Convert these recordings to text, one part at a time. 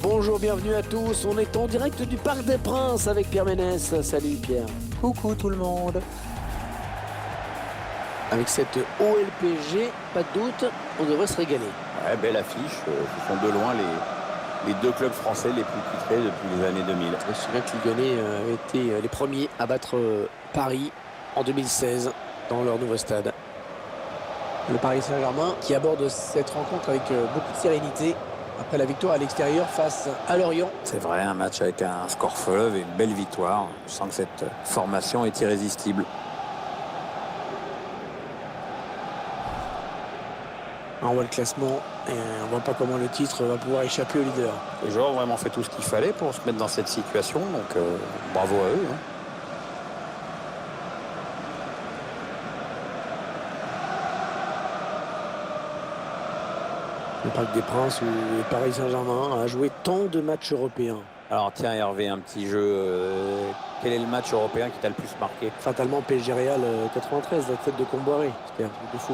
Bonjour, bienvenue à tous. On est en direct du Parc des Princes avec Pierre Ménès. Salut Pierre. Coucou tout le monde. Avec cette OLPG, pas de doute, on devrait se régaler. Ouais, belle affiche. Ce sont de loin les deux clubs français les plus titrés depuis les années 2000. Je me souviens que les Lyonnais avaient été les premiers à battre Paris en 2016 dans leur nouveau stade. Le Paris Saint-Germain qui aborde cette rencontre avec beaucoup de sérénité après la victoire à l'extérieur face à Lorient. C'est vrai, un match avec un score fleuve et une belle victoire. Je sens que cette formation est irrésistible. On voit le classement et on voit pas comment le titre va pouvoir échapper au leader. Les joueurs ont vraiment fait tout ce qu'il fallait pour se mettre dans cette situation, donc bravo à eux. Le Parc des Princes où le Paris Saint-Germain a joué tant de matchs européens. Alors tiens Hervé, un petit jeu. Quel est le match européen qui t'a le plus marqué? Fatalement PSG Real 93, la tête de Comboiré. C'était un truc de fou.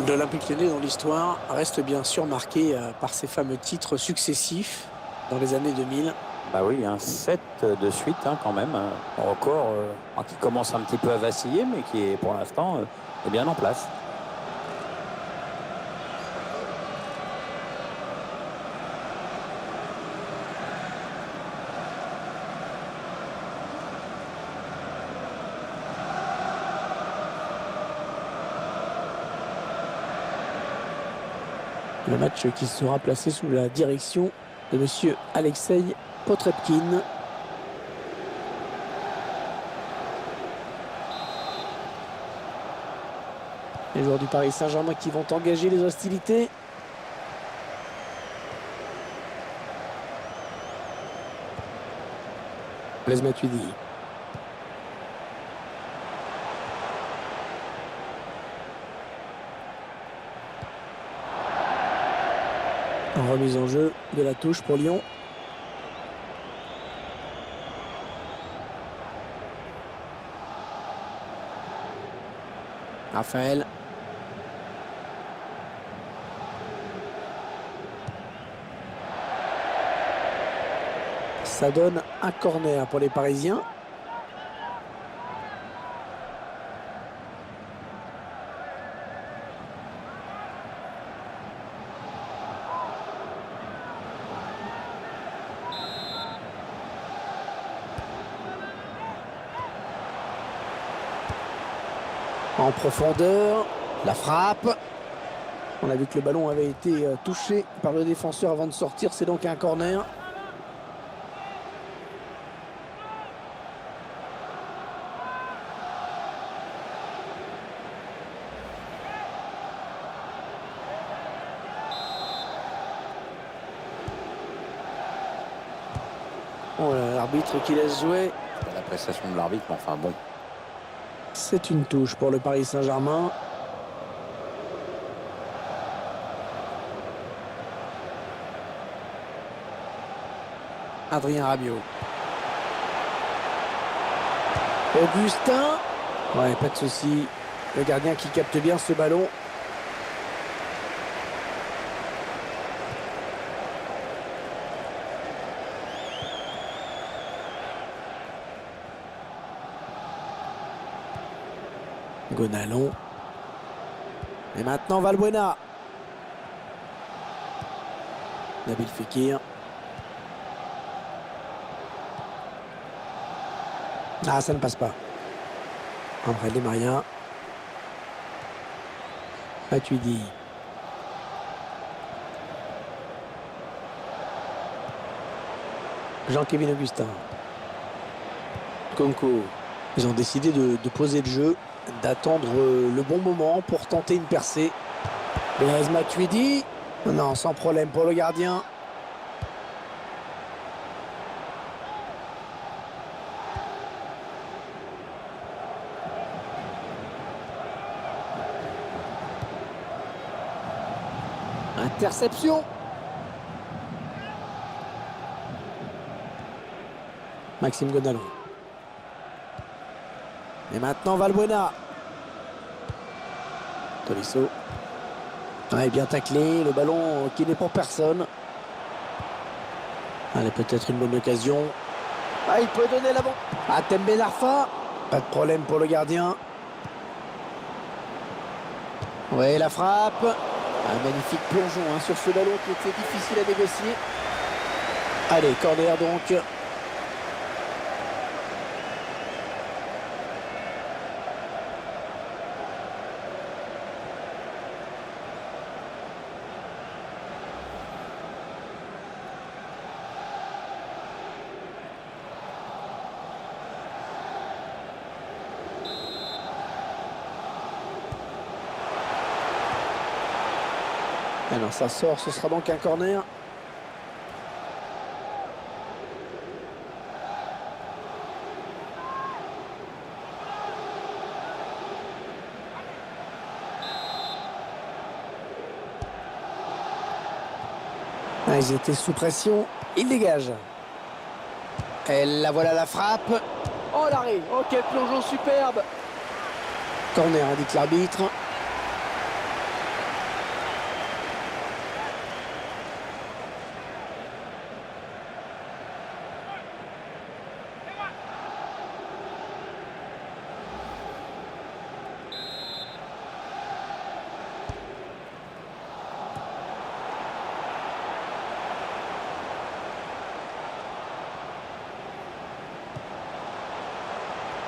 De l'Olympique Lyonnais dans l'histoire reste bien sûr marqué par ces fameux titres successifs dans les années 2000. Bah oui, 7 de suite quand même. Un record qui commence un petit peu à vaciller, mais qui est pour l'instant est bien en place. Le match qui sera placé sous la direction de monsieur Alexei Potrepkin. Les joueurs du Paris Saint-Germain qui vont engager les hostilités. Blaise Matuidi. En remise en jeu de la touche pour Lyon. Raphaël. Ça donne un corner pour les Parisiens. En profondeur, la frappe. On a vu que le ballon avait été touché par le défenseur avant de sortir. C'est donc un corner. Oh, l'arbitre qui laisse jouer. C'est pas l'appréciation de l'arbitre, mais enfin bon. C'est une touche pour le Paris Saint-Germain. Adrien Rabiot. Augustin. Ouais, pas de souci. Le gardien qui capte bien ce ballon. Gonalon. Et maintenant Valbuena. Nabil Fekir. Ah, ça ne passe pas. André Di Maria. Matuidi. Jean-Kévin Augustin. Konko. Ils ont décidé de poser le jeu, d'attendre le bon moment pour tenter une percée. Blaise Matuidi. Non, sans problème pour le gardien. Interception. Maxime Gonalon. Et maintenant Valbuena. Tolisso. Ouais, bien taclé, le ballon qui n'est pour personne. Allez, peut-être une bonne occasion. Ah, il peut donner l'avant. Ah, Tembe Larfa. Pas de problème pour le gardien. Ouais, la frappe. Un magnifique plongeon hein, sur ce ballon qui était difficile à négocier. Allez, corner donc. Alors ça sort, ce sera donc un corner. Ah, ils étaient sous pression, ils dégagent. Et la voilà la frappe. Oh l'arrêt, oh quel plongeon superbe. Corner indique l'arbitre.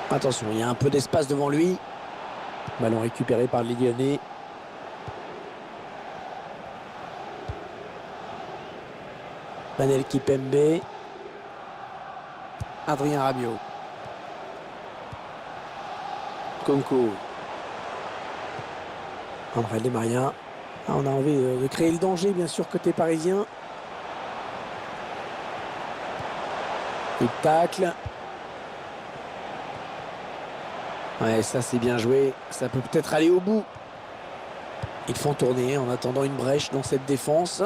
Attention, il y a un peu d'espace devant lui. Ballon récupéré par les Lyonnais. Manel Kipembe. Adrien Rabiot. Konko. André Di Maria. Ah, on a envie de créer le danger, bien sûr, côté parisien. Il tacle. Ouais, ça c'est bien joué. Ça peut peut-être aller au bout. Ils font tourner en attendant une brèche dans cette défense.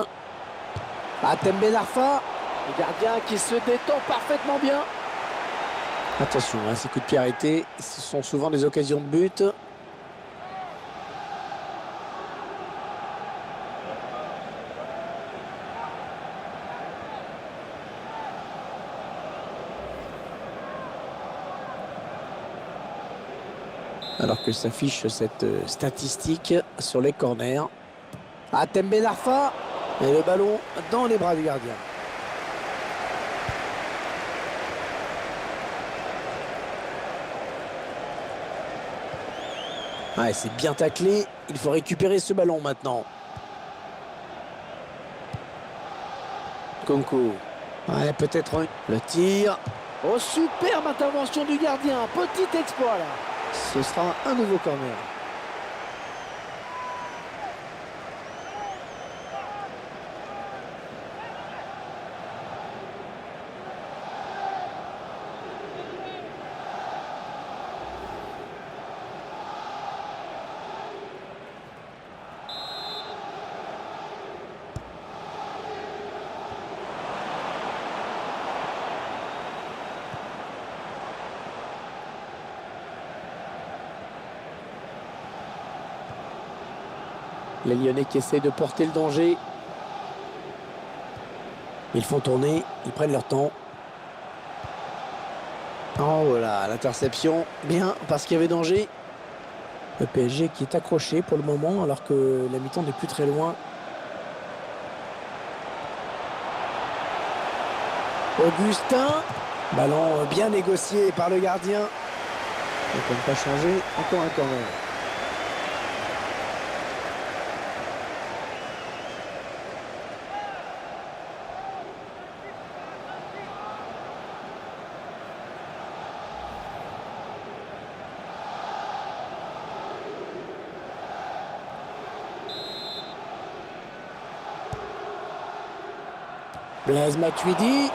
Ah, Tembe Larfa. Le gardien qui se détend parfaitement bien. Attention, hein, ces coups de pied arrêtés, ce sont souvent des occasions de but. Alors que s'affiche cette statistique sur les corners. Ah, Tembe Larfa. Et le ballon dans les bras du gardien. Ouais, c'est bien taclé. Il faut récupérer ce ballon maintenant. Konko. Ouais, peut-être le tir. Oh, superbe intervention du gardien. Petit exploit là. Ce sera un nouveau corner. Les Lyonnais qui essaient de porter le danger. Ils font tourner, ils prennent leur temps. Oh voilà, l'interception. Bien, parce qu'il y avait danger. Le PSG qui est accroché pour le moment, alors que la mi-temps n'est plus très loin. Augustin. Ballon bien négocié par le gardien. Il ne peut pas changer. Encore un corner. Blaise Matuidi.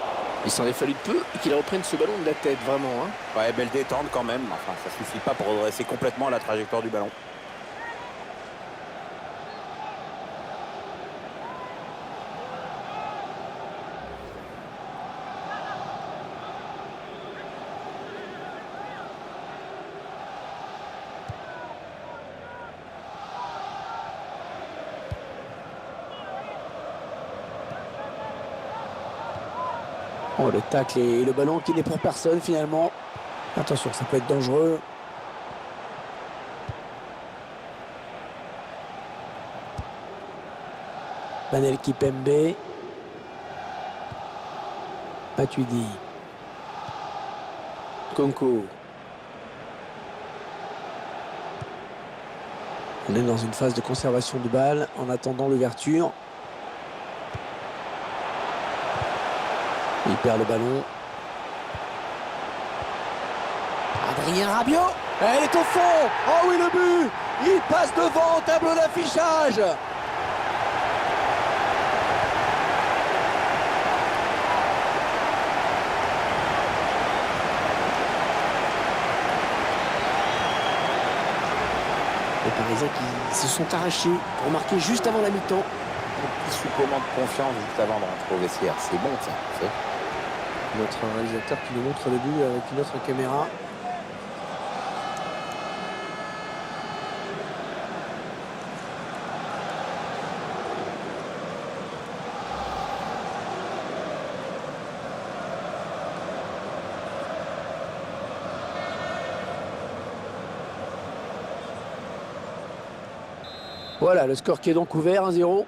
Il s'en est fallu de peu qu'il reprenne ce ballon de la tête, vraiment. Hein. Ouais, belle détente quand même. Enfin, ça suffit pas pour redresser complètement la trajectoire du ballon. Oh, le tacle et le ballon qui n'est pour personne finalement. Attention, ça peut être dangereux. Banel Kipembe. Matuidi. Konko. On est dans une phase de conservation de balle en attendant l'ouverture. Il perd le ballon. Adrien Rabiot. Elle est au fond. Oh oui, le but. Il passe devant au tableau d'affichage. Les Parisiens qui se sont arrachés pour marquer juste avant la mi-temps. Un petit supplément de confiance juste avant de rentrer au vestiaire. C'est bon, ça. Notre réalisateur qui nous montre le but avec une autre caméra. Voilà, le score qui est donc ouvert, 1-0.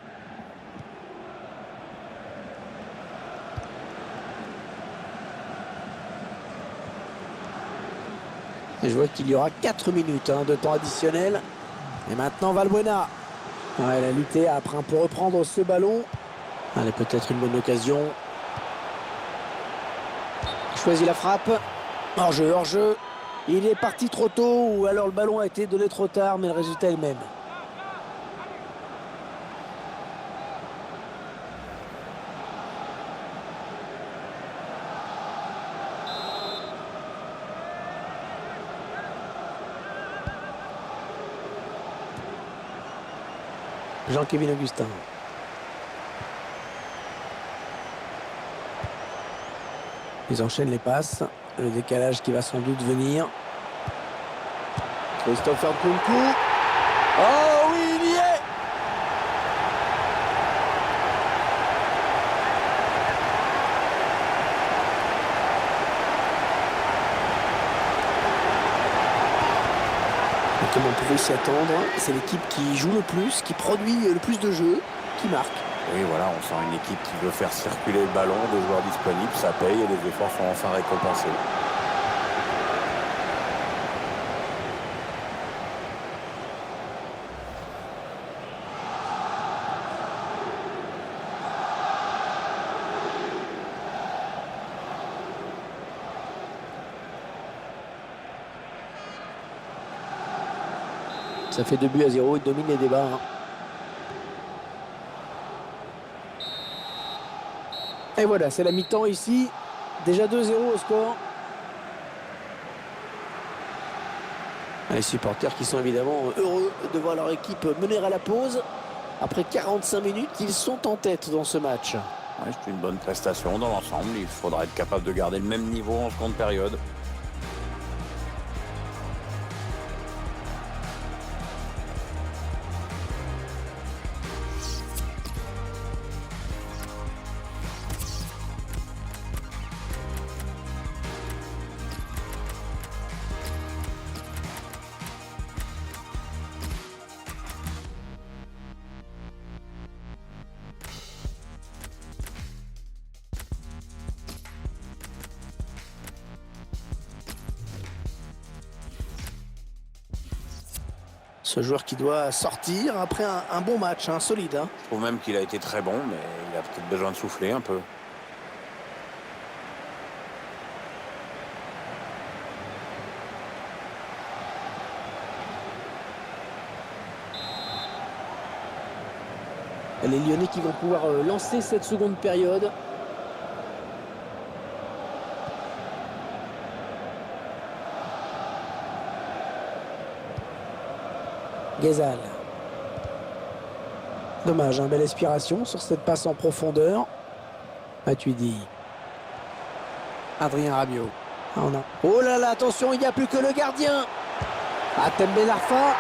Et je vois qu'il y aura 4 minutes de temps additionnel. Et maintenant Valbuena. Ouais, elle a lutté après pour reprendre ce ballon. Allez, peut-être une bonne occasion. Choisit la frappe. Hors-jeu, hors-jeu. Il est parti trop tôt ou alors le ballon a été donné trop tard, mais le résultat est le même. Jean-Kévin Augustin. Ils enchaînent les passes. Le décalage qui va sans doute venir. Christopher Nkunku. Oh oui, il y est! Et comme on pouvait s'y attendre, c'est l'équipe qui joue le plus, qui produit le plus de jeux, qui marque. Oui, voilà, on sent une équipe qui veut faire circuler le ballon, des joueurs disponibles, ça paye et les efforts sont enfin récompensés. Ça fait 2-0, il domine les débats. Et voilà, c'est la mi-temps ici. Déjà 2-0 au score. Les supporters qui sont évidemment heureux de voir leur équipe mener à la pause. Après 45 minutes, ils sont en tête dans ce match. Ouais, c'est une bonne prestation dans l'ensemble. Il faudra être capable de garder le même niveau en seconde période. Ce joueur qui doit sortir après un bon match, solide. Je trouve même qu'il a été très bon, mais il a peut-être besoin de souffler un peu. Les Lyonnais qui vont pouvoir lancer cette seconde période. Ghezal. Dommage, belle aspiration sur cette passe en profondeur. Matuidi. Adrien Rabiot. Oh là là, attention, il n'y a plus que le gardien. Hatem Ben Arfa.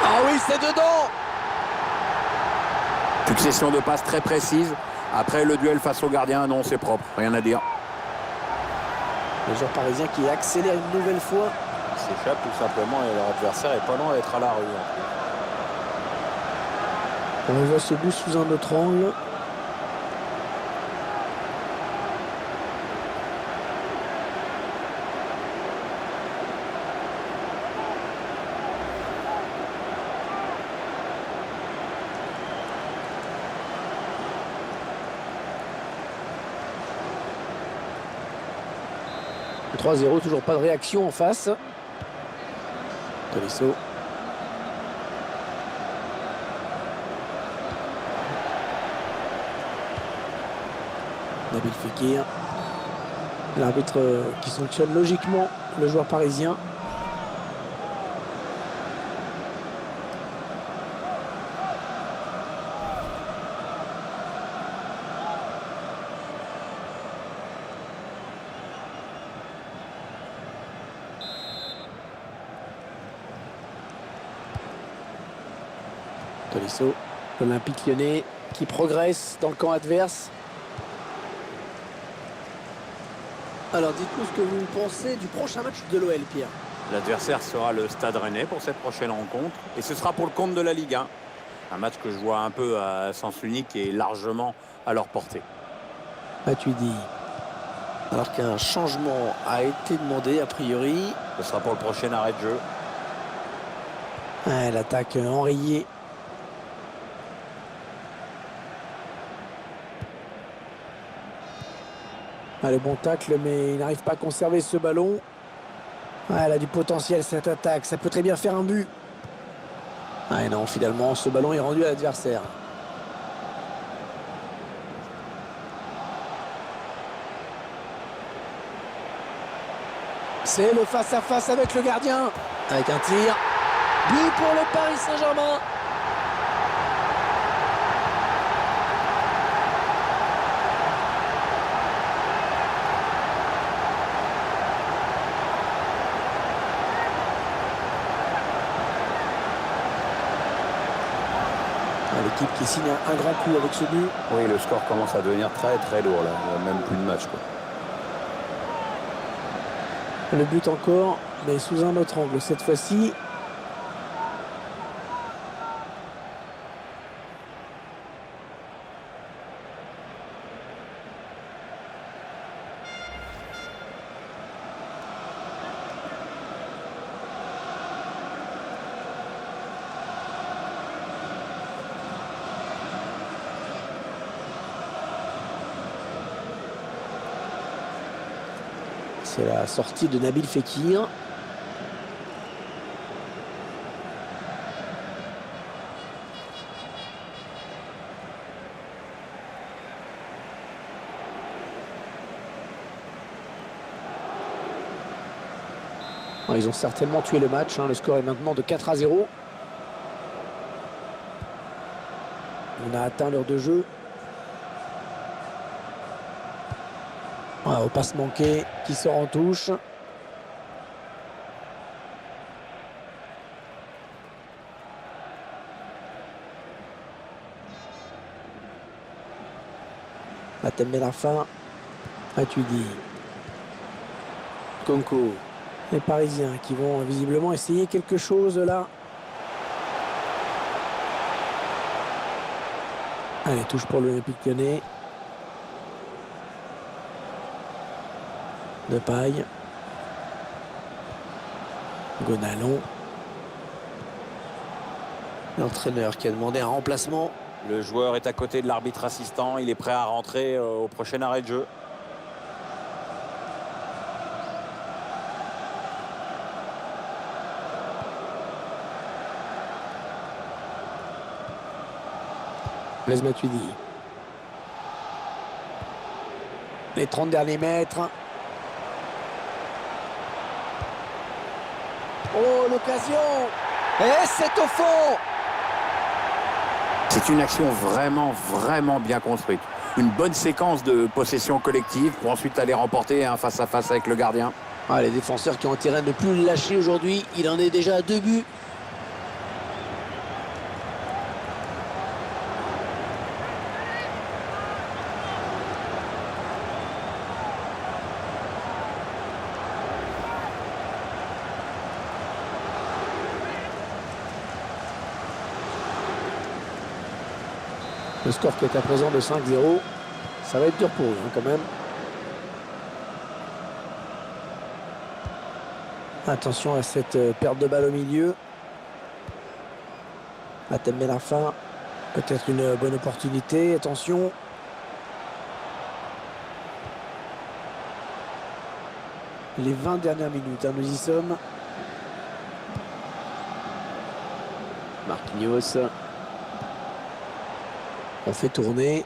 Ah oui, c'est dedans. Succession de passes très précises. Après le duel face au gardien, non, c'est propre, rien à dire. Le joueur parisien qui accélère une nouvelle fois. Il s'échappe tout simplement et leur adversaire est pas loin d'être à la rue. On voit ce but sous un autre angle. Le 3-0, toujours pas de réaction en face. Tolisso. Nabil Fekir. L'arbitre qui sanctionne logiquement le joueur parisien. Tolisso, l'Olympique Lyonnais qui progresse dans le camp adverse. Alors dites-nous ce que vous pensez du prochain match de l'OL, Pierre. L'adversaire sera le Stade Rennais pour cette prochaine rencontre et ce sera pour le compte de la Ligue 1. Un match que je vois un peu à sens unique et largement à leur portée. Matuidi. Alors qu'un changement a été demandé a priori. Ce sera pour le prochain arrêt de jeu. L'attaque enrayée. Le bon tacle, mais il n'arrive pas à conserver ce ballon. Elle a du potentiel cette attaque, ça peut très bien faire un but. Et non, finalement, ce ballon est rendu à l'adversaire. C'est le face-à-face avec le gardien. Avec un tir. But pour le Paris Saint-Germain. L'équipe qui signe un grand coup avec ce but. Oui, le score commence à devenir très très lourd là. Il n'y a même plus de match, quoi. Le but encore, mais sous un autre angle cette fois-ci. C'est la sortie de Nabil Fekir. Ils ont certainement tué le match. Le score est maintenant de 4-0. On a atteint l'heure de jeu. Au passe manqué qui sort en touche. Matem Benarfa. Matuidi. Konko. Les Parisiens qui vont visiblement essayer quelque chose là. Allez, touche pour l'Olympique Lyonnais. Depay. Gonalon. L'entraîneur qui a demandé un remplacement. Le joueur est à côté de l'arbitre assistant. Il est prêt à rentrer au prochain arrêt de jeu. Blaise Matuidi. Les 30 derniers mètres. Oh, l'occasion. Et c'est au fond. C'est une action vraiment bien construite. Une bonne séquence de possession collective pour ensuite aller remporter un face-à-face avec le gardien. Les défenseurs qui ont intérêt à ne plus le lâcher aujourd'hui. Il en est déjà à 2 buts. Le score qui est à présent de 5-0. Ça va être dur pour eux hein, quand même. Attention à cette perte de balle au milieu. Hatem Ben Arfa. Peut-être une bonne opportunité. Attention. Les 20 dernières minutes, hein, nous y sommes. Marquinhos. On fait tourner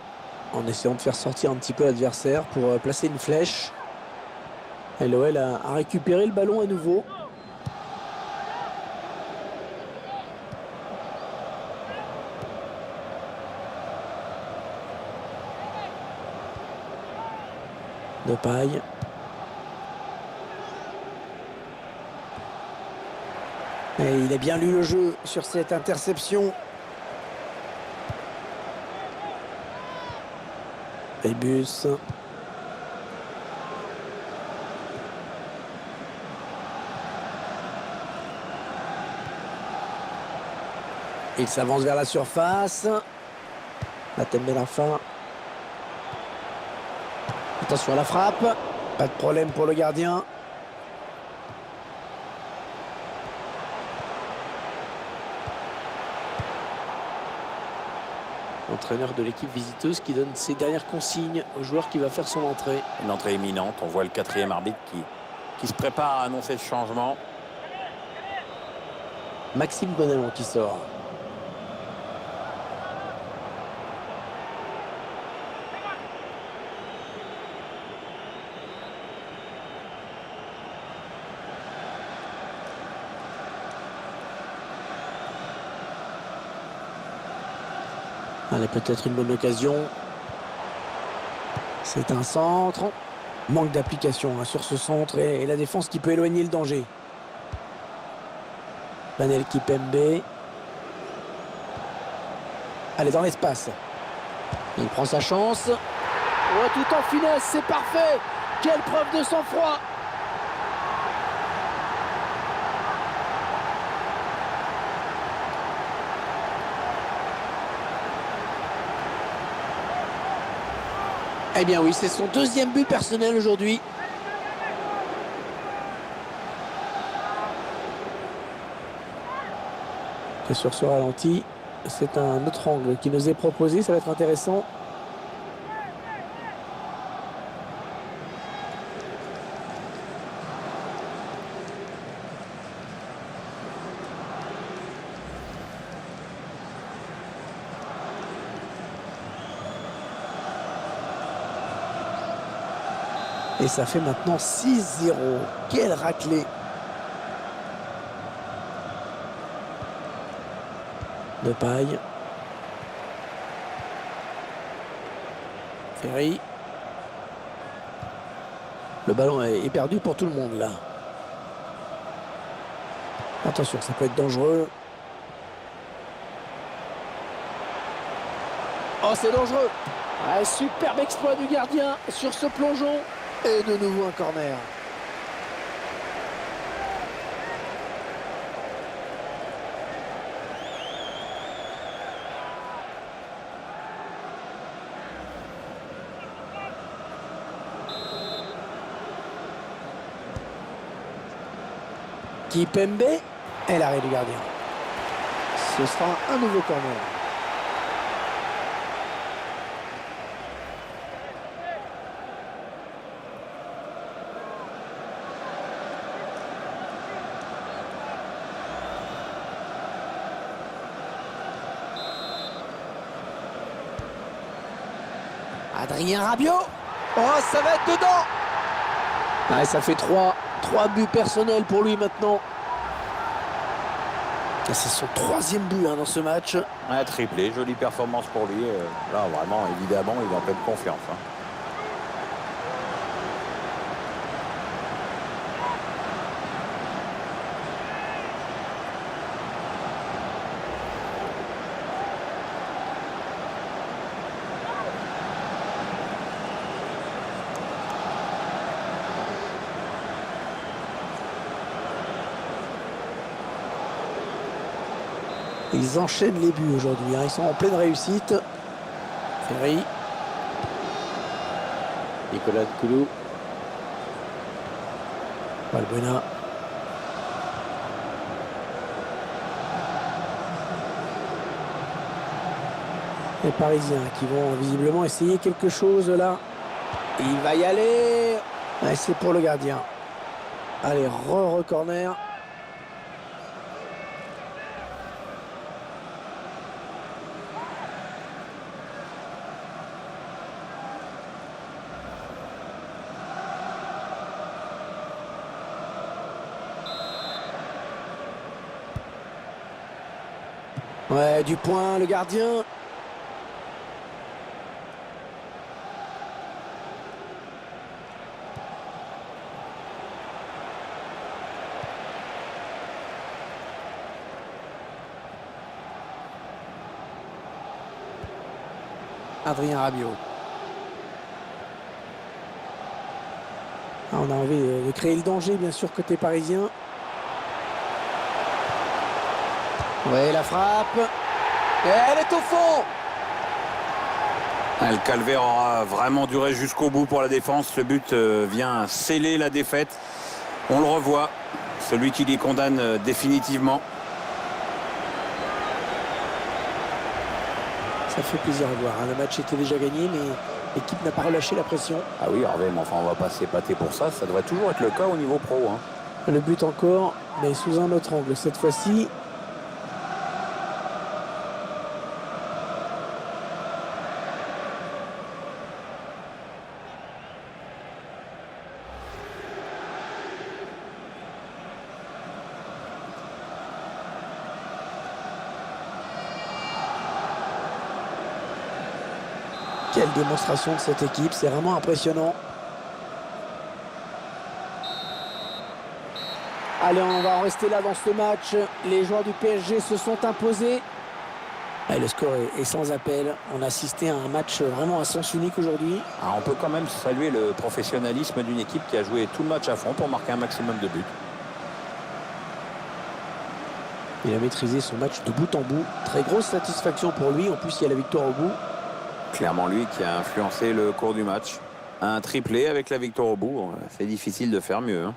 en essayant de faire sortir un petit peu l'adversaire pour placer une flèche. Et l'OL a récupéré le ballon à nouveau. Depay. Et il a bien lu le jeu sur cette interception. Ribus. Il s'avance vers la surface. Hatem Ben Arfa. Attention à la frappe. Pas de problème pour le gardien. L'entraîneur de l'équipe visiteuse qui donne ses dernières consignes au joueur qui va faire son entrée. Une entrée imminente. On voit le 4e arbitre qui se prépare à annoncer le changement. Maxime Bonalon qui sort. Allez, peut-être une bonne occasion. C'est un centre. Manque d'application hein, sur ce centre et la défense qui peut éloigner le danger. Manel Kipembe. Allez, dans l'espace. Il prend sa chance. Oh, tout en finesse, c'est parfait. Quelle preuve de sang-froid. Eh bien oui, c'est son 2e but personnel aujourd'hui. Et sur ce ralenti, c'est un autre angle qui nous est proposé, ça va être intéressant. Et ça fait maintenant 6-0. Quelle raclée. Depay. Ferry. Le ballon est perdu pour tout le monde là. Attention, ça peut être dangereux. Oh, c'est dangereux. Ah, superbe exploit du gardien sur ce plongeon. Et de nouveau un corner. Kipembe et l'arrêt du gardien. Ce sera un nouveau corner. Adrien Rabiot. Oh, ça va être dedans. Ah, ça fait 3 buts personnels pour lui maintenant. C'est son 3e but hein, dans ce match. Un triplé, jolie performance pour lui. Là, vraiment, évidemment, il est en pleine confiance. Hein. Ils enchaînent les buts aujourd'hui. Hein. Ils sont en pleine réussite. Ferry. Nicolas Koulou. Valbuena. Les Parisiens qui vont visiblement essayer quelque chose là. Il va y aller. Ouais, c'est pour le gardien. Allez, corner. Ouais, du point, le gardien. Adrien Rabiot. Ah, on a envie de créer le danger, bien sûr, côté parisien. Ouais, la frappe. Et elle est au fond. Le calvaire aura vraiment duré jusqu'au bout pour la défense. Ce but vient sceller la défaite. On le revoit. Celui qui les condamne définitivement. Ça fait plaisir à voir. Le match était déjà gagné, mais l'équipe n'a pas relâché la pression. Ah oui, Hervé, mais enfin, on va pas s'épater pour ça. Ça devrait toujours être le cas au niveau pro. Hein. Le but encore, mais sous un autre angle. Cette fois-ci, quelle démonstration de cette équipe, c'est vraiment impressionnant. Allez, on va en rester là dans ce match. Les joueurs du PSG se sont imposés. Et le score est sans appel. On a assisté à un match vraiment à sens unique aujourd'hui. Alors, on peut quand même saluer le professionnalisme d'une équipe qui a joué tout le match à fond pour marquer un maximum de buts. Il a maîtrisé son match de bout en bout. Très grosse satisfaction pour lui. En plus, il y a la victoire au bout. Clairement lui qui a influencé le cours du match. Un triplé avec la victoire au bout. C'est difficile de faire mieux. Hein.